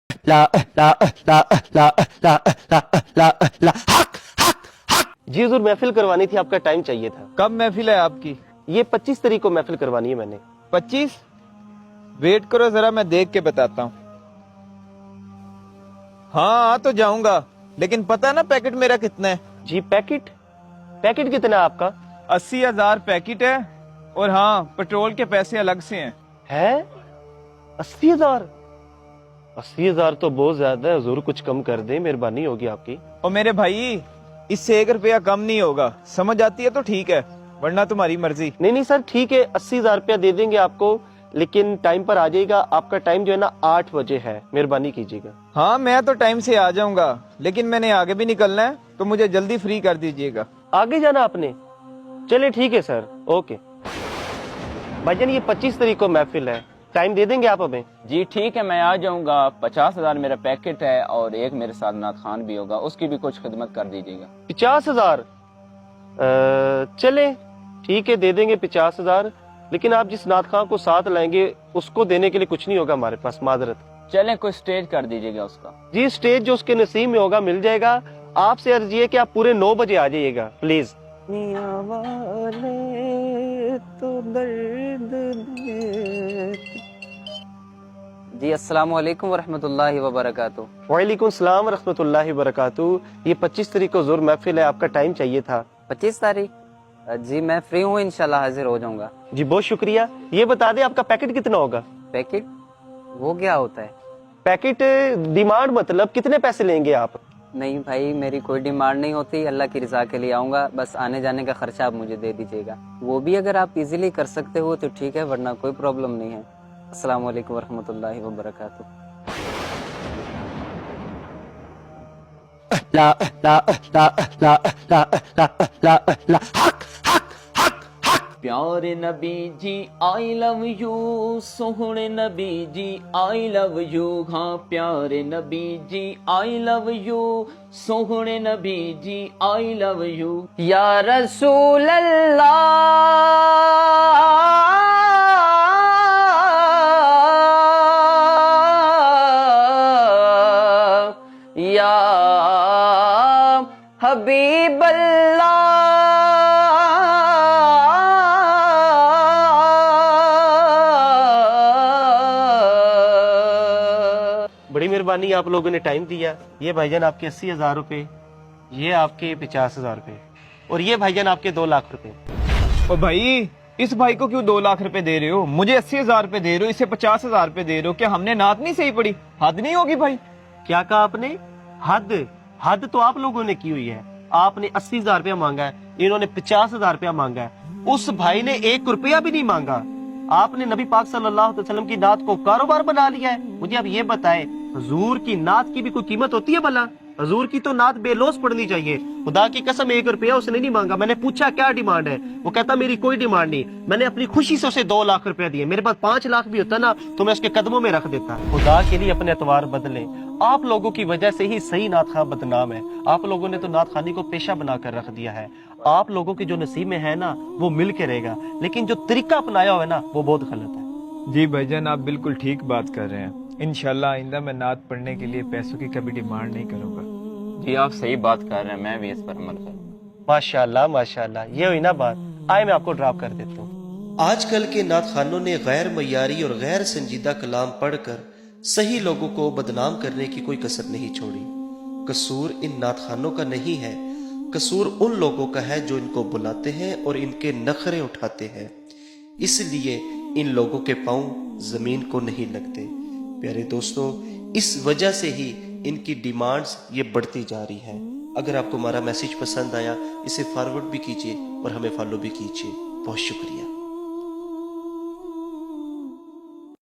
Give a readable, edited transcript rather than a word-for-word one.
ला ला ला ला ला ला ला ला हक हक हक। जी हुजूर, महफिल करवानी थी, आपका टाइम चाहिए था। कब महफिल है आपकी? ये 25 तारीख को महफिल करवानी है मैंने। 25? वेट करो जरा, मैं देख के बताता हूँ। हाँ आ तो जाऊंगा, लेकिन पता ना पैकेट मेरा कितना है? जी पैकेट? पैकेट कितना है आपका? 80,000 पैकेट है, और हाँ पेट्रोल के पैसे अलग से हैं। है 80,000? 80,000 तो बहुत ज्यादा है हुजूर, कुछ कम कर दें, मेहरबानी होगी आपकी। और मेरे भाई, इससे 1 रुपया कम नहीं होगा। समझ आती है तो ठीक है, वरना तुम्हारी मर्जी। नहीं नहीं सर ठीक है, 80,000 रुपया दे देंगे आपको, लेकिन टाइम पर आ जाइएगा। आपका टाइम जो है ना 8 बजे है, मेहरबानी कीजिएगा। हाँ मैं तो टाइम से आ जाऊंगा, लेकिन मैंने आगे भी निकलना है, तो मुझे जल्दी फ्री कर दीजिएगा। आगे जाना आपने? चलिए ठीक है सर, ओके। भाईजान ये 25 तारीख को महफिल है, टाइम दे देंगे आप हमें? जी ठीक है, मैं आ जाऊंगा। 50,000 मेरा पैकेट है, और एक मेरे साथ नाथ खान भी होगा, उसकी भी कुछ खिदमत कर दीजिएगा। 50,000? चले ठीक है, दे देंगे 50,000, लेकिन आप जिस नाथ खां को साथ लाएंगे उसको देने के लिए कुछ नहीं होगा हमारे पास, माजरत। चलें कोई स्टेज कर दीजिएगा उसका। जी स्टेज जो उसके नसीब में होगा मिल जाएगा। आपसे अर्जी है कि आप पूरे 9 बजे आ जाइएगा प्लीज। जी अस्सलाम वालेकुम वरहमतुल्लाहि वबरकातुहू। वालेकुम सलाम रहमतुल्लाहि वबरकातुहू। ये 25 तारीख को ज़ोर महफिल है, आपका टाइम चाहिए था। 25 तारीख? जी मैं फ्री हूँ, इंशाल्लाह हाजिर हो जाऊंगा। जी बहुत शुक्रिया। ये बता दें आपका पैकेट कितना होगा? पैकेट? वो क्या होता है? पैकेट डिमांड मतलब कितने पैसे लेंगे आप? नहीं भाई, मेरी कोई डिमांड नहीं होती, अल्लाह की रजा के लिए आऊंगा, बस आने जाने का खर्चा आप मुझे दे दीजिएगा। वो भी अगर आप इजीली कर सकते हो तो ठीक है, वरना कोई प्रॉब्लम नहीं है। अस्सलाम वालेकुम वरहमतुल्लाहि वबरकातुहू। ला ला ला ला ला ला ला ला हक हक हक हक। प्यारे Nabi ji I love you, Sohne Nabi ji I love you. हाँ प्यारे Nabi ji I love you, Sohne Nabi ji I love you. या रसूल अल्लाह, या हबीब बड़ी मेहरबानी, आप लोगों ने टाइम दिया। ये भाईजान आपके 80,000 रुपए, ये आपके 50,000 रुपए, और ये भाईजान आपके 2 लाख रुपए। और भाई, इस भाई को क्यों 2 लाख रुपए दे रहे हो? मुझे 80,000 रुपए दे रहे हो, इसे 50,000 रुपए दे रहे हो। क्या हमने नात नहीं सही पड़ी? हद नहीं होगी भाई? क्या कहा आपने? हद? हद तो आप लोगों ने की हुई है। आपने 80,000 रुपया मांगा है, इन्होंने 50,000 रुपया मांगा है, उस भाई ने 1 रुपया भी नहीं मांगा। आपने नबी पाक सल्लल्लाहु अलैहि वसल्लम की नात को कारोबार बना लिया है। मुझे आप ये बताएं, हुजूर की नात की भी कोई कीमत होती है भला? हुजूर की तो नात बेलोस पड़नी चाहिए। खुदा की कसम 1 रुपया उसने नहीं मांगा। मैंने पूछा क्या डिमांड है, वो कहता मेरी कोई डिमांड नहीं। मैंने अपनी खुशी से उसे 2 लाख रुपया दिए। मेरे पास 5 लाख भी होता ना तो मैं उसके कदमों में रख देता। खुदा के लिए अपने एतवार बदले। आप लोगों की वजह से ही सही नात खां बदनाम है। आप लोगों ने तो नात खानी को पेशा बनाकर रख दिया है। आप लोगों के जो नसीब में है ना वो मिल के रहेगा, लेकिन जो तरीका अपनाया हुआ है ना वो बहुत गलत है। जी भाईजान, आप बिल्कुल ठीक बात कर रहे हैं। इंशाल्लाह आइंदा मैं नात पढ़ने के लिए पैसों की कभी डिमांड नहीं करूंगा। जी आप सही बात कर रहे हैं, मैं भी इस पर अमल करूंगा। माशाल्लाह माशाल्लाह, ये हुई ना बात। आए मैं आपको ड्रॉप कर देता हूँ। आजकल के नात खानों ने गैर मयारी और गैर संजीदा कलाम पढ़कर सही लोगों को बदनाम करने की कोई कसर नहीं छोड़ी। कसूर इन नात खानों का नहीं है, कसूर उन लोगों का है जो इनको बुलाते हैं और इनके नखरे उठाते हैं। इसलिए इन लोगों के पांव जमीन को नहीं लगते। प्यारे दोस्तों, इस वजह से ही इनकी डिमांड्स ये बढ़ती जा रही हैं। अगर आपको हमारा मैसेज पसंद आया, इसे फॉरवर्ड भी कीजिए और हमें फॉलो भी कीजिए। बहुत शुक्रिया।